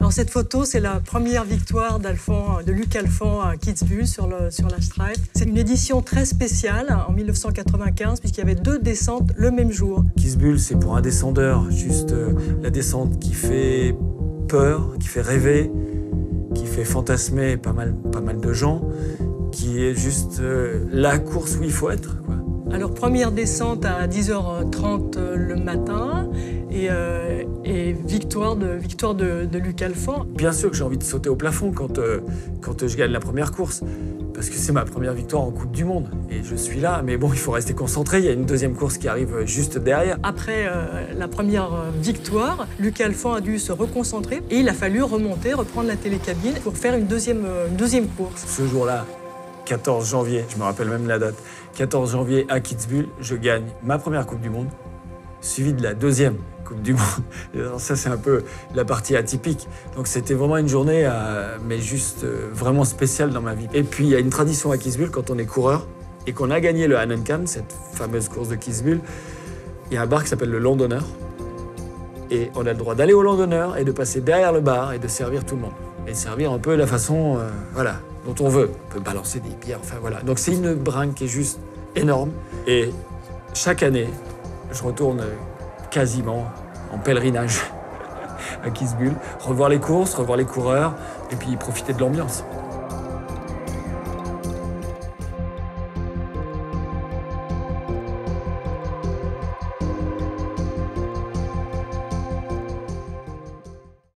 Alors cette photo, c'est la première victoire de Luc Alphand à Kitzbühel sur la Stripe. C'est une édition très spéciale en 1995 puisqu'il y avait 2 descentes le même jour. Kitzbühel, c'est pour un descendeur juste la descente qui fait peur, qui fait rêver, qui fait fantasmer pas mal de gens, qui est juste la course où il faut être, quoi. Alors première descente à 10h30 le matin et victoire de Luc Alphand. Bien sûr que j'ai envie de sauter au plafond quand je gagne la première course, parce que c'est ma première victoire en Coupe du Monde. Et je suis là, mais bon, il faut rester concentré, il y a une deuxième course qui arrive juste derrière. Après la première victoire, Luc Alphand a dû se reconcentrer et il a fallu reprendre la télécabine pour faire une deuxième course. Ce jour-là, 14 janvier, je me rappelle même la date, 14 janvier à Kitzbühel, je gagne ma première Coupe du Monde, suivie de la deuxième Coupe du Monde. Alors ça, c'est un peu la partie atypique. Donc c'était vraiment une journée, mais juste vraiment spéciale dans ma vie. Et puis il y a une tradition à Kitzbühel, quand on est coureur et qu'on a gagné le Hahnenkamm, cette fameuse course de Kitzbühel, il y a un bar qui s'appelle le Landonneur. Et on a le droit d'aller au Landonneur et de passer derrière le bar et de servir tout le monde. Et de servir un peu de la façon, voilà, dont on veut. On peut balancer des bières, enfin voilà. Donc c'est une bringue qui est juste énorme. Et chaque année, je retourne quasiment en pèlerinage à Kitzbühel, revoir les courses, revoir les coureurs, et puis profiter de l'ambiance.